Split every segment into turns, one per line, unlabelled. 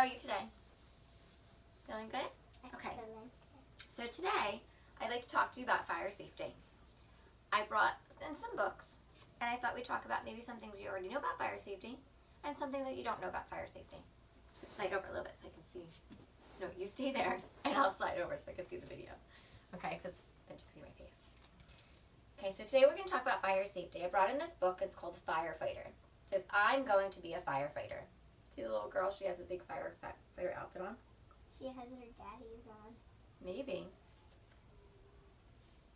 are you today? Feeling good? Okay.
Excellent.
So today, I'd like to talk to you about fire safety. I brought in some books, and I thought we'd talk about maybe some things you already know about fire safety, and some things that you don't know about fire safety. Just slide over a little bit so I can see. No, you stay there, and I'll slide over so I can see the video. Okay, because then you can see my face. Okay, so today we're going to talk about fire safety. I brought in this book. It's called Firefighter. It says, I'm going to be a firefighter. See the little girl? She has a big firefighter outfit on.
She has her daddy's on.
Maybe.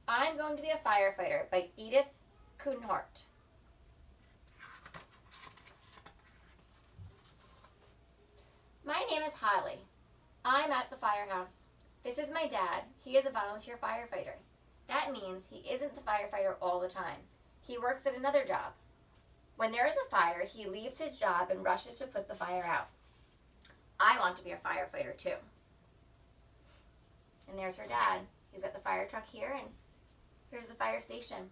I'm Going to Be a Firefighter by Edith Kuhnhart. My name is Holly. I'm at the firehouse. This is my dad. He is a volunteer firefighter. That means he isn't the firefighter all the time. He works at another job. When there is a fire, he leaves his job and rushes to put the fire out. I want to be a firefighter too. And there's her dad. He's at the fire truck here, and here's the fire station.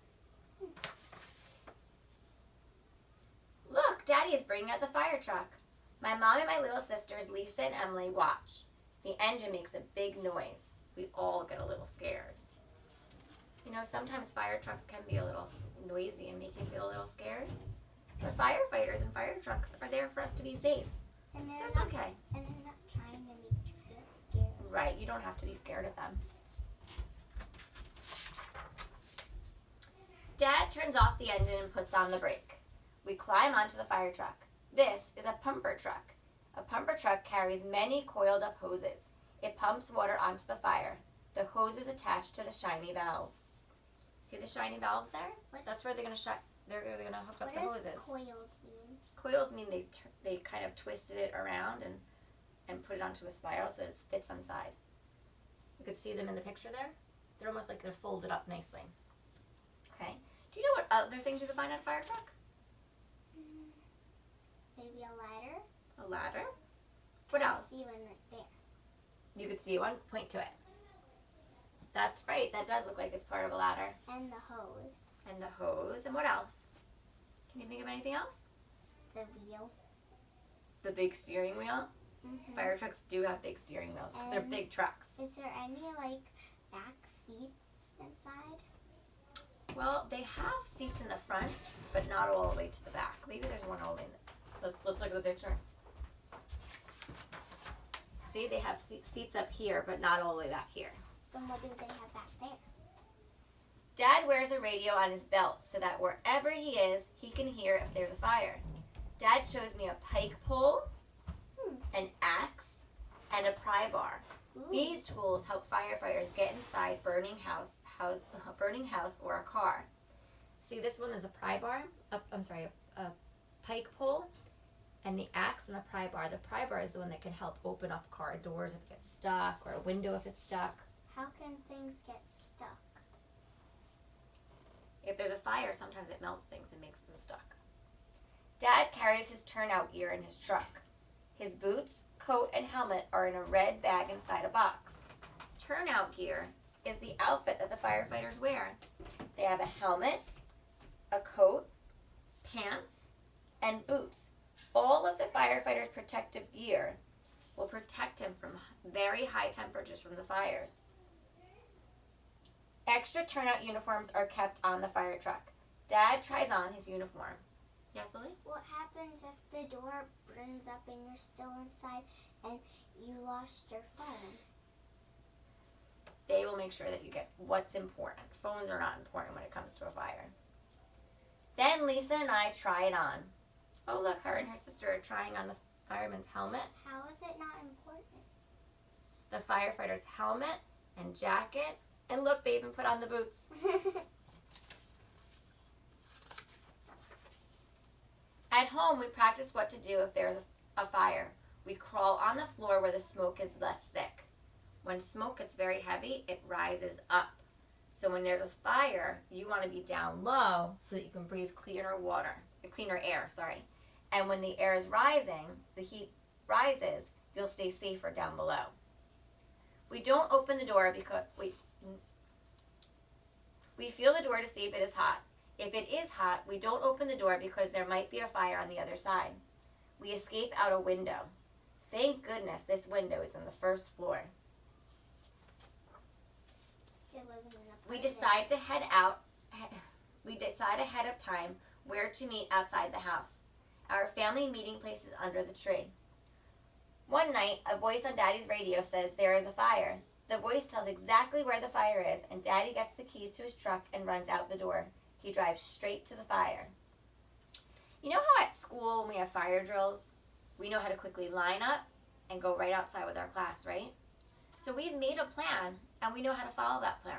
Look, Daddy is bringing out the fire truck. My mom and my little sisters, Lisa and Emily, watch. The engine makes a big noise. We all get a little scared. You know, sometimes fire trucks can be a little noisy and make you feel a little scared. But firefighters and fire trucks are there for us to be safe.
And
So it's okay.
And they're not trying to make you feel scared.
Right, you don't have to be scared of them. Dad turns off the engine and puts on the brake. We climb onto the fire truck. This is a pumper truck. A pumper truck carries many coiled up hoses. It pumps water onto the fire. The hose is attached to the shiny valves. See the shiny valves there? That's where they're gonna hook up the hoses.
What does coiled mean?
Coils mean they kind of twisted it around and put it onto a spiral so it fits inside. You could see them in the picture there. They're almost like they're folded up nicely. Okay. Do you know what other things you can find on a fire truck?
Maybe a ladder?
A ladder. What else?
I see one right there.
You could see one. Point to it. That's right. That does look like it's part of a ladder.
And the hose.
And the hose. And what else? Can you think of anything else?
The wheel.
The big steering wheel.
Mm-hmm.
Fire trucks do have big steering wheels because they're big trucks.
Is there any back seats inside?
Well, they have seats in the front, but not all the way to the back. Maybe there's one all the way in the... Let's look at the picture. See, they have seats up here, but not all the way back here.
Then what do they have back there?
Dad wears a radio on his belt so that wherever he is, he can hear if there's a fire. Dad shows me a pike pole, an axe, and a pry bar.
Ooh.
These tools help firefighters get inside burning house or a car. See, this one is a pry bar. A pike pole, and the axe and the pry bar. The pry bar is the one that can help open up car doors if it gets stuck, or a window if it's stuck.
How can things get stuck?
If there's a fire, sometimes it melts things and makes them stuck. Dad carries his turnout gear in his truck. His boots, coat, and helmet are in a red bag inside a box. Turnout gear is the outfit that the firefighters wear. They have a helmet, a coat, pants, and boots. All of the firefighters' protective gear will protect him from very high temperatures from the fires. Extra turnout uniforms are kept on the fire truck. Dad tries on his uniform. Yes, Lily?
What happens if the door burns up and you're still inside and you lost your phone?
They will make sure that you get what's important. Phones are not important when it comes to a fire. Then Lisa and I try it on. Oh, look, her and her sister are trying on the fireman's helmet,
How is it not important?
the firefighter's helmet and jacket, and look, they even put on the boots. At home, we practice what to do if there's a fire. We crawl on the floor where the smoke is less thick. When smoke gets very heavy, it rises up. So when there's a fire, you want to be down low so that you can breathe cleaner air. And when the air is rising, the heat rises, you'll stay safer down below. We don't open the door because we feel the door to see if it is hot. If it is hot, we don't open the door because there might be a fire on the other side. We escape out a window. Thank goodness this window is on the first floor.
You're living in an
We
apartment.
decide to head out. We decide ahead of time where to meet outside the house. Our family meeting place is under the tree. One night, a voice on Daddy's radio says there is a fire. The voice tells exactly where the fire is, and Daddy gets the keys to his truck and runs out the door. He drives straight to the fire. You know how at school when we have fire drills, we know how to quickly line up and go right outside with our class, right? So we've made a plan, and we know how to follow that plan.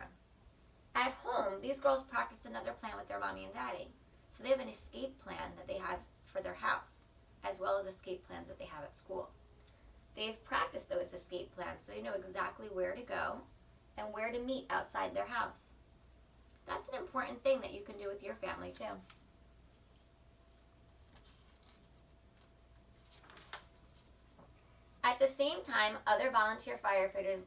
At home, these girls practiced another plan with their mommy and daddy. So they have an escape plan that they have for their house, as well as escape plans that they have at school. They've practiced those escape plans so they know exactly where to go and where to meet outside their house. That's an important thing that you can do with your family too. At the same time, other volunteer firefighters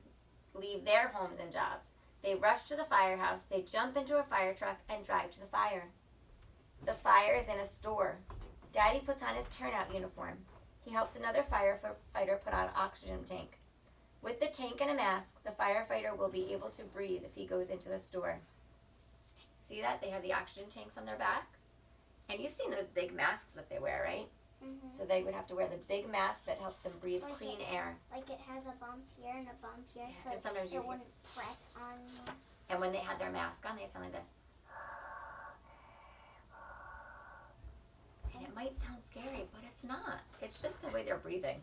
leave their homes and jobs. They rush to the firehouse, they jump into a fire truck, and drive to the fire. The fire is in a store. Daddy puts on his turnout uniform. He helps another firefighter put on an oxygen tank. With the tank and a mask, the firefighter will be able to breathe if he goes into the store. See that? They have the oxygen tanks on their back. And you've seen those big masks that they wear, right?
Mm-hmm.
So they would have to wear the big mask that helps them breathe
Like
clean air.
Like it has a bump here and a bump here, so
And sometimes you
it wouldn't press on you.
And when they had their mask on, they sound like this. And it might sound scary, but it's not. It's just the way they're breathing.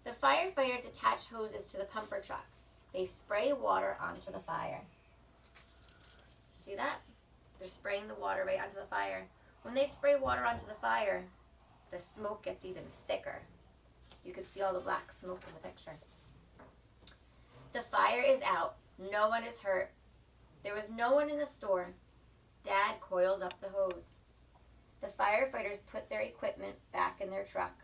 The firefighters attach hoses to the pumper truck. They spray water onto the fire. See that? They're spraying the water right onto the fire. When they spray water onto the fire, the smoke gets even thicker. You can see all the black smoke in the picture. The fire is out. No one is hurt. There was no one in the store. Dad coils up the hose. The firefighters put their equipment back in their truck.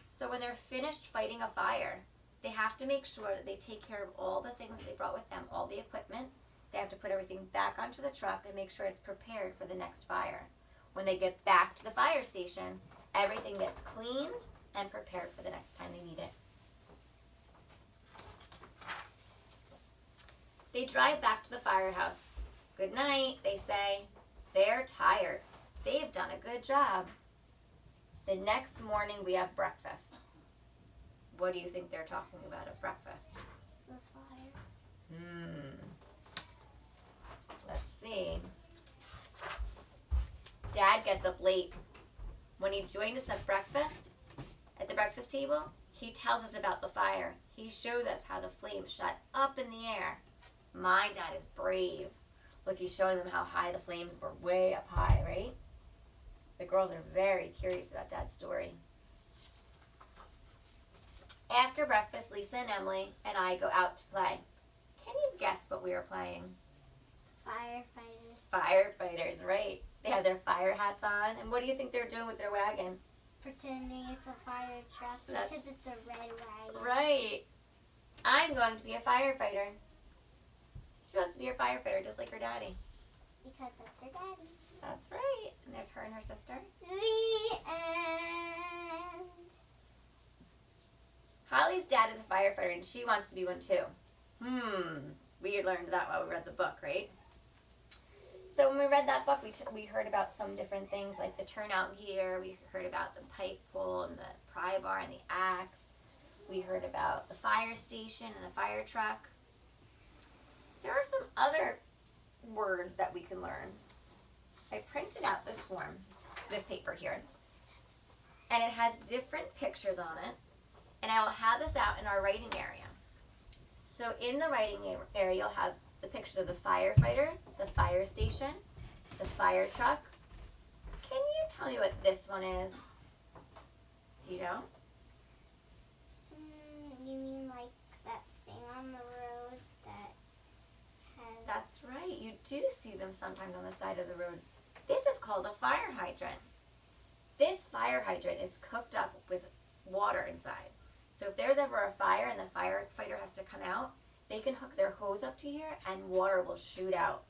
So when they're finished fighting a fire, they have to make sure that they take care of all the things that they brought with them, all the equipment. They have to put everything back onto the truck and make sure it's prepared for the next fire. When they get back to the fire station, everything gets cleaned and prepared for the next time they need it. They drive back to the firehouse. Good night, they say. They're tired. They've done a good job. The next morning we have breakfast. What do you think they're talking about at breakfast?
The fire.
Let's see. Dad gets up late. When he joined us at breakfast, at the breakfast table, he tells us about the fire. He shows us how the flames shot up in the air. My dad is brave. Look, he's showing them how high the flames were, way up high, right? The girls are very curious about Dad's story. After breakfast, Lisa and Emily and I go out to play. Can you guess what we were playing?
Firefighters.
Firefighters, right. They have their fire hats on. And what do you think they're doing with their wagon?
Pretending it's a fire truck because it's a red wagon.
Right. I'm going to be a firefighter. She wants to be a firefighter just like her daddy.
Because that's her daddy.
That's right. And there's her and her sister.
The end.
Holly's dad is a firefighter and she wants to be one too. We learned that while we read the book, right? So when we read that book, we heard about some different things like the turnout gear. We heard about the pike pole and the pry bar and the axe. We heard about the fire station and the fire truck. There are some other words that we can learn. I printed out this form, this paper here, and it has different pictures on it, and I will have this out in our writing area. So in the writing area, you'll have the pictures of the firefighter, the fire station, the fire truck. Can you tell me what this one is? Do you know?
You mean like that thing on the road that has...
That's right. You do see them sometimes on the side of the road. This is called a fire hydrant. This fire hydrant is cooked up with water inside. So if there's ever a fire and the firefighter has to come out, they can hook their hose up to here and water will shoot out.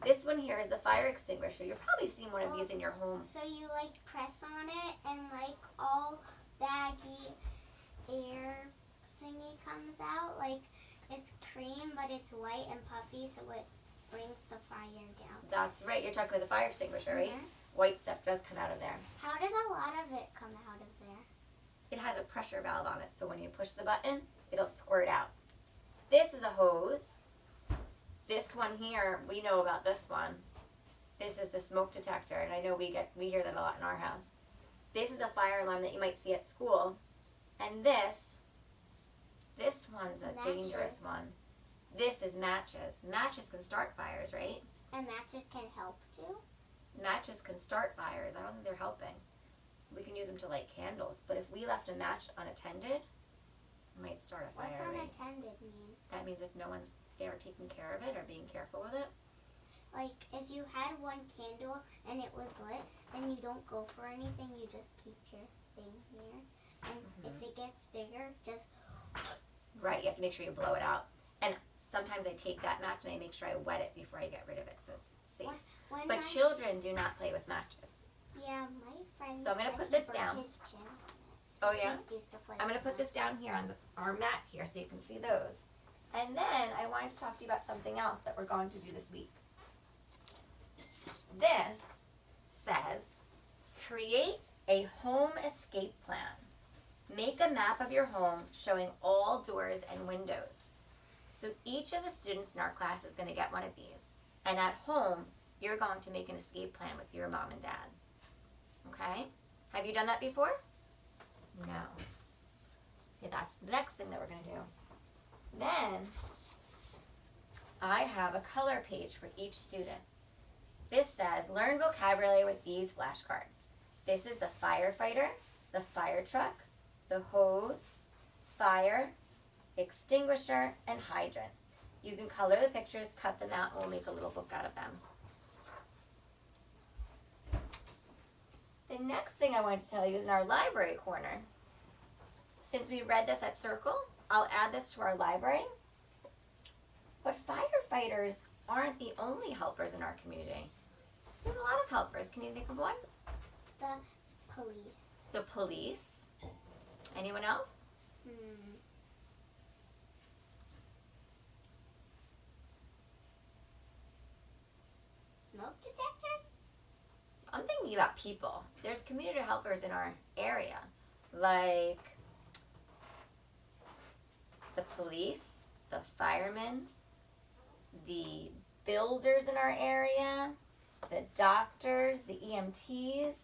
This one here is the fire extinguisher. You've probably seen one of these in your home.
So you like press on it and like all air thingy comes out. Like, it's cream, but it's white and puffy, so it brings the fire down.
That's right. You're talking about the fire extinguisher, right?
Mhm.
White stuff does come out of there.
How does a lot of it come out of there?
It has a pressure valve on it, so when you push the button, it'll squirt out. This is a hose. This one here, we know about this one. This is the smoke detector, and I know we hear that a lot in our house. This is a fire alarm that you might see at school. And this one's a dangerous
Matches.
one. This is matches. Matches can start fires, right?
And matches can help too.
Matches can start fires. I don't think they're helping. We can use them to light candles, but if we left a match unattended, it might start a fire.
What's
right?
unattended mean?
That means if no one's there taking care of it or being careful with it.
Like, if you had one candle and it was lit, then you don't go for anything, you just keep your thing here. And if it gets bigger, just...
Right, you have to make sure you blow it out. And sometimes I take that match and I make sure I wet it before I get rid of it so it's safe.
When
But children do not play with matches.
Yeah, my friend
So I'm gonna
said
put
he
this
broke
down.
his chin on it.
Oh,
His
yeah?
hip used to play
I'm going to
with
put this down here on our mat here so you can see those. And then I wanted to talk to you about something else that we're going to do this week. This says, create a home escape plan. Make a map of your home showing all doors and windows. So each of the students in our class is going to get one of these. And at home, you're going to make an escape plan with your mom and dad. Okay? Have you done that before? No. Okay, that's the next thing that we're going to do. Then, I have a color page for each student. This says, learn vocabulary with these flashcards. This is the firefighter, the fire truck, the hose, fire, extinguisher, and hydrant. You can color the pictures, cut them out, and we'll make a little book out of them. The next thing I wanted to tell you is in our library corner. Since we read this at Circle, I'll add this to our library. But firefighters aren't the only helpers in our community. We have a lot of helpers. Can you think of one?
The police.
The police. Anyone else?
Smoke detectors?
I'm thinking about people. There's community helpers in our area, like the police, the firemen, the builders in our area, the doctors, the EMTs.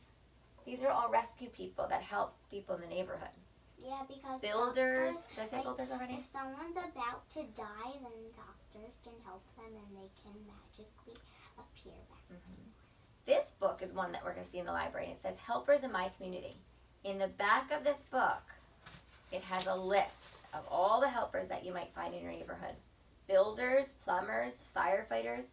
These are all rescue people that help people in the neighborhood.
Yeah, because
Builders.
doctors,
Did I say
like,
builders already?
if someone's about to die, then doctors can help them and they can magically appear back.
This book is one that we're going to see in the library. And it says Helpers in My Community. In the back of this book, it has a list of all the helpers that you might find in your neighborhood. Builders, plumbers, firefighters,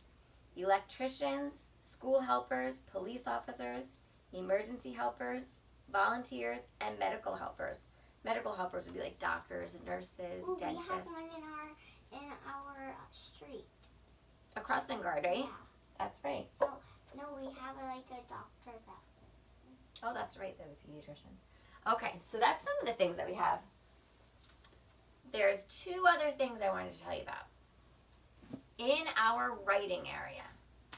electricians, school helpers, police officers, emergency helpers, volunteers, and medical helpers. Medical helpers would be like doctors, nurses,
Ooh,
dentists.
we have one in our street.
A crossing guard, right?
Yeah.
That's right.
No, we have like a doctor's outfit.
Oh, that's right. They're the pediatricians. Okay, so that's some of the things that we have. There's two other things I wanted to tell you about. In our writing area,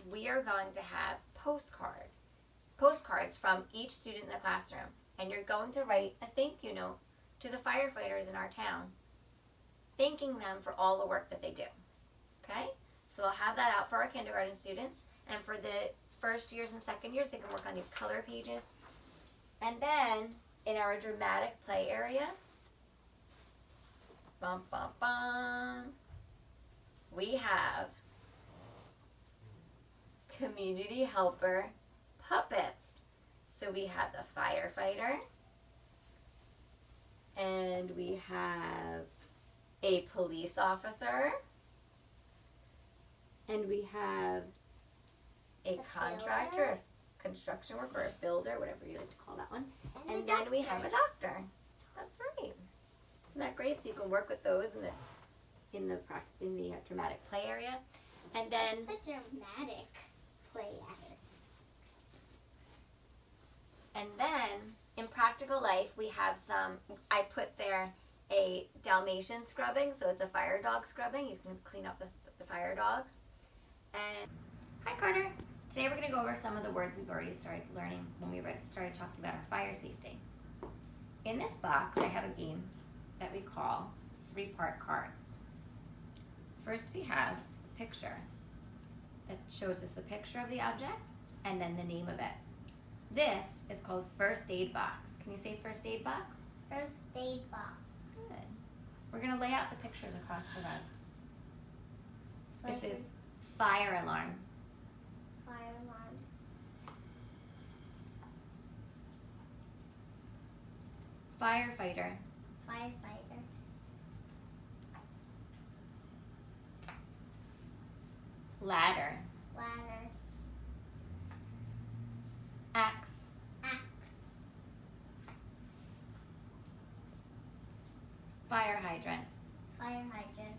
we are going to have postcards from each student in the classroom. And you're going to write a thank you note to the firefighters in our town, thanking them for all the work that they do. Okay? So I'll have that out for our kindergarten students. And for the first years and second years, they can work on these color pages. And then in our dramatic play area, bum, bum, bum, we have community helper puppets. So we have the firefighter, and we have a police officer, and we have a contractor, a construction worker, a builder, whatever you like to call that one. And then we have a doctor. That's right. Isn't that great? So you can work with those in the dramatic play area, and then
What's the dramatic play area?
And then in practical life, we have some. I put there a Dalmatian scrubbing, so it's a fire dog scrubbing. You can clean up the fire dog. And hi Carter. Today we're going to go over some of the words we've already started learning when we started talking about our fire safety. In this box, I have a game that we call 3-part cards. First we have a picture that shows us the picture of the object and then the name of it. This is called first aid box. Can you say first aid box?
First aid box.
Good. We're going to lay out the pictures across the road.
So
This is fire alarm.
fire alarm.
Firefighter.
Firefighter.
Ladder.
Ladder.
Axe.
Axe.
Fire hydrant.
Fire hydrant.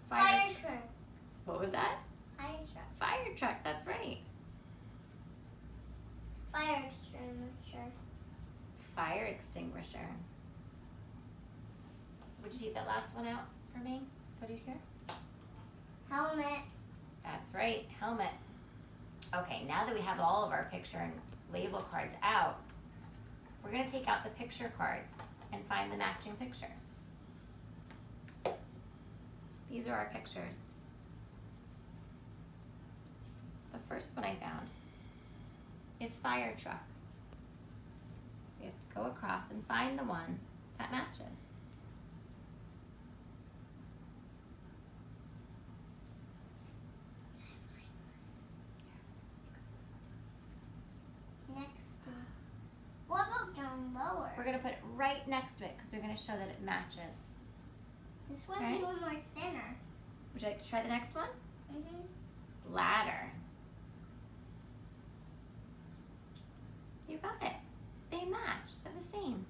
Fire
Fire truck.
What was that?
Fire truck.
Fire truck, that's right.
Fire extinguisher.
Fire extinguisher. Would you take that last one out for me? Put it here.
Helmet.
That's right, helmet. Okay, now that we have all of our picture and label cards out, we're going to take out the picture cards and find the matching pictures. These are our pictures. The first one I found is fire truck. We have to go across and find the one that matches.
Next to. What about down lower?
We're going to put it right next to it because we're going to show that it matches.
This one's
Right.
a little more thinner.
Would you like to try the next one?
Mm-hmm.
Ladder. You got it. They match. They're the same.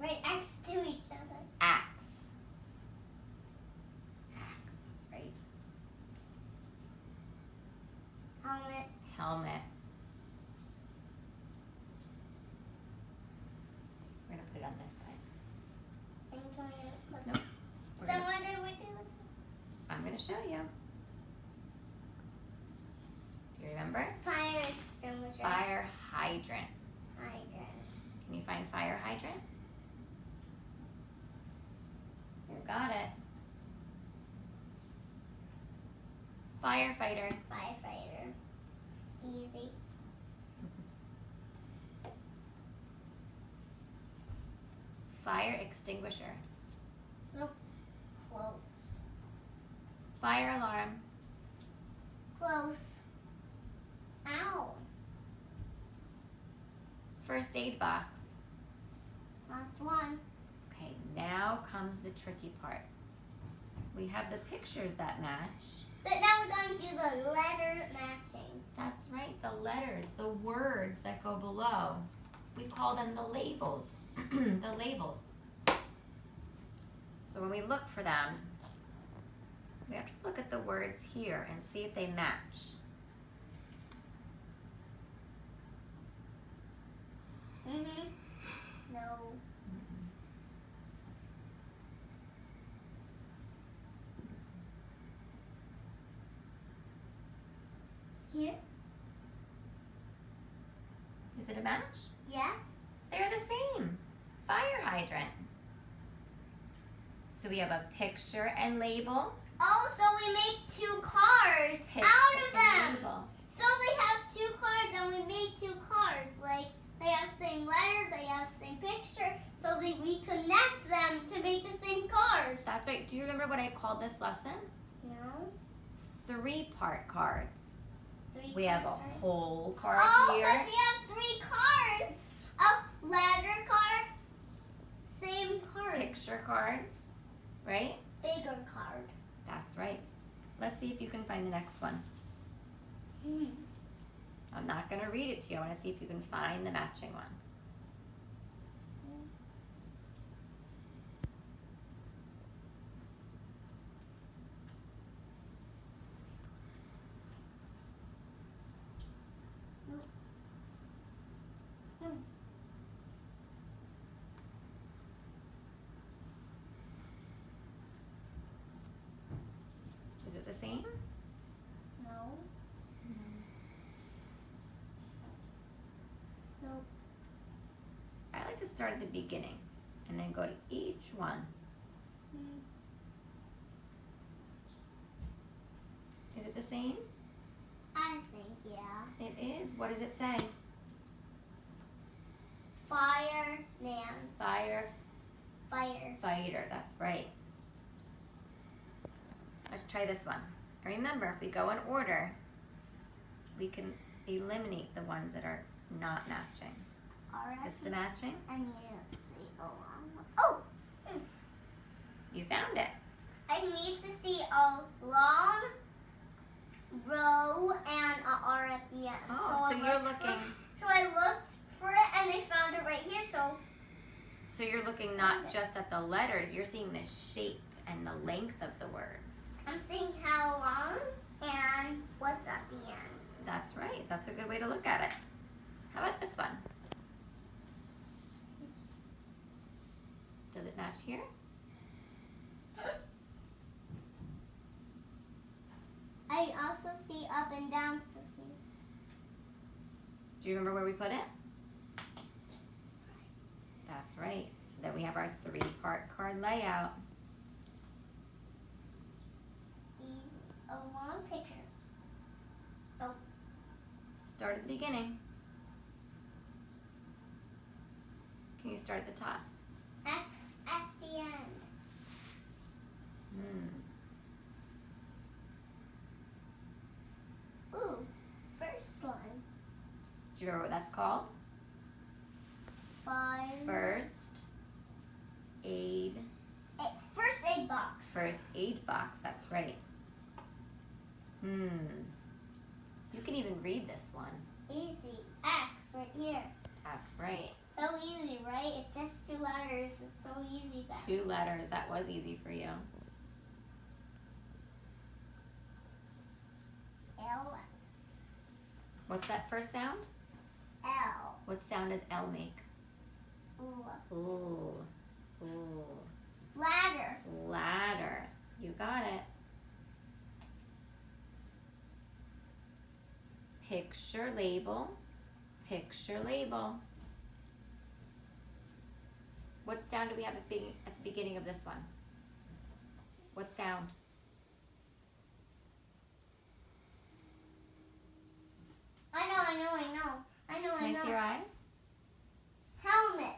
Right next to each other.
Axe. Axe, that's right.
Helmet.
Helmet. We're going to put it on this side.
And can we put
Nope. We're
Then
gonna,
what do we do with this?
I'm going to show you. Do you remember?
Fire extinguisher.
Fire hydrant.
Hydrant.
Can you find fire hydrant? You got it. Firefighter.
Firefighter. Easy.
Fire extinguisher.
So close.
Fire alarm.
Close. Ow.
First aid box.
Last one.
Okay, now comes the tricky part. We have the pictures that match.
But now we're going to do the letter matching.
That's right, the letters, the words that go below. We call them the labels. The labels. So when we look for them, we have to look at the words here and see if they match.
Mm-hmm. No. Here?
Is it a match?
Yes.
They're the same. Fire hydrant. So we have a picture and label.
Oh, so we make 2 cards
Picture
out of
and
them.
label.
So they have 2 cards and we made 2 cards. Like they have the same letter, they have the same picture, so we connect them to make the same card.
That's right. Do you remember what I called this lesson?
No.
3-part cards.
3
We have a
cards.
whole card
Oh,
here.
because we have 3 cards. A letter card, same card.
Picture cards, right?
Bigger card.
That's right. Let's see if you can find the next one.
Hmm.
I'm not going to read it to you. I want to see if you can find the matching one. start at the beginning and then go to each one. Is it the same?
I think, yeah.
It is. What does it say?
Fireman.
Fire
Fire.
fighter. That's right. Let's try this one. Remember, if we go in order, we can eliminate the ones that are not matching. Is this the matching?
I need to see a long one. Oh!
You found it.
I need to see a long row and an R at the end.
Oh, so you're looking.
So I looked for it and I found it right here.
So you're looking not just at the letters, you're seeing the shape and the length of the words.
I'm seeing how long and what's at the end.
That's right. That's a good way to look at it. How about this one? Does it match here?
I also see up and down. So see.
Do you remember where we put it? That's right. So that we have our 3-part card layout.
Easy. A long picture.
Start at the beginning. Can you start at the top?
X at the end. Ooh, first one.
Do you remember what that's called?
5.
First aid.
First aid box.
First aid box. That's right. You can even read this one.
Easy. X right here.
That's right.
So easy, right? It's just 2 letters. It's so easy.
2 letters. That was easy for you.
L.
What's that first sound?
L.
What sound does L make?
Ooh.
Ooh. Ooh.
Ladder.
Ladder. You got it. Picture label. Picture label. What sound do we have at the beginning of this one? What sound?
I know.
Can I see your eyes?
Helmet.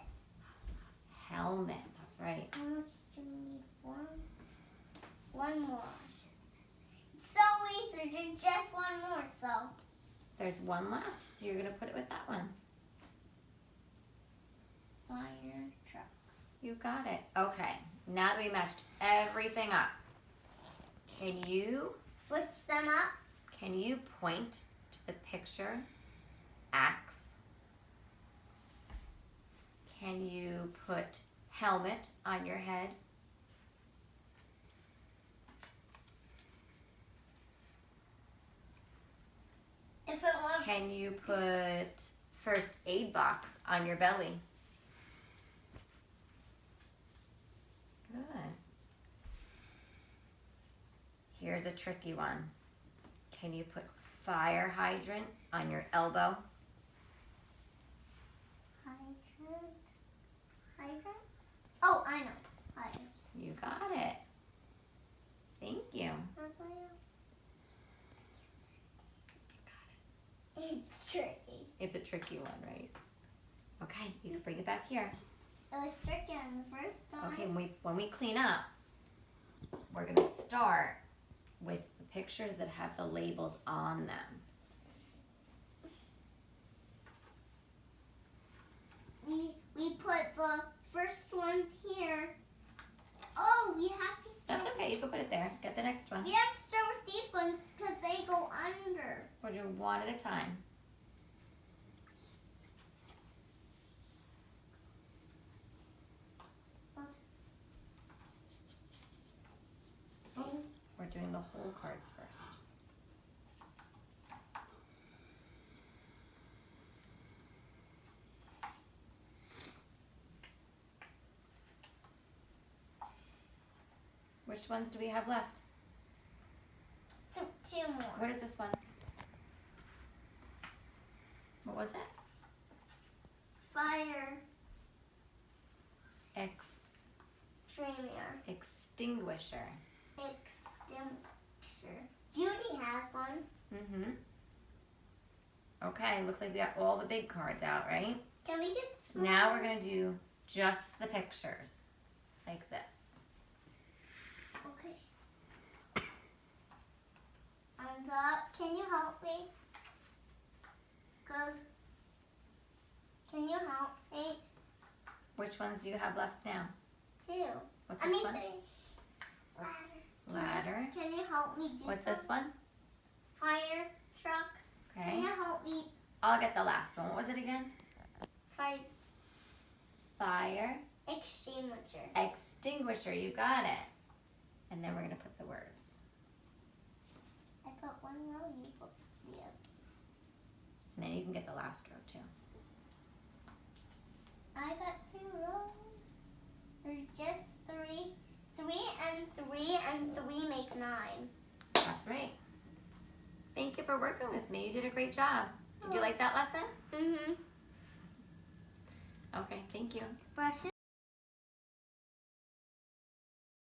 Helmet. That's right.
How much do we need? One more. So easy. There's just one more. So.
There's one left, so you're going to put it with that one.
Fire truck.
You got it. Okay. Now that we matched everything up, can you
Switch them up.
Can you point to the picture axe? Can you put helmet on your head?
If it were
Can you put first aid box on your belly? Good. Here's a tricky one. Can you put fire hydrant on your elbow?
hydrant? Oh, I know. Hydrant.
You got it. Thank you.
It's tricky.
It's a tricky one, right? Okay, you can bring it back here.
It was tricky on the first time.
Okay, when we clean up, we're going to start with the pictures that have the labels on them.
We put the first ones here. Oh, we have to start.
That's okay, you can put it there. Get the next one.
We have to start with these ones because they go under.
We're doing one at a time. Oh, we're doing the whole cards first. Which ones do we have left?
Two more.
What is this one? What was it?
Fire.
extinguisher.
Extinguisher. Judy has one.
Mm-hmm. Okay, looks like we got all the big cards out, right?
Can we get small?
Now we're going to do just the pictures, like this.
Okay. On top, can you help me? Girls, can you help me?
Which ones do you have left now?
Two.
What's this one?
Three.
Ladder.
Can you help me do
What's
some?
this one?
Fire truck. Can
Okay.
you help me?
I'll get the last one. What was it again?
Fire
Fire
extinguisher.
extinguisher. You got it. And then we're going to put the words.
I put one row, you put the other.
And then you can get the last row too.
I got 2 rows. There's just 3. 3 and 3 and 3 make 9.
That's right. Thank you for working with me. You did a great job. Did you like that lesson?
Mm-hmm.
Okay, thank you.
Brush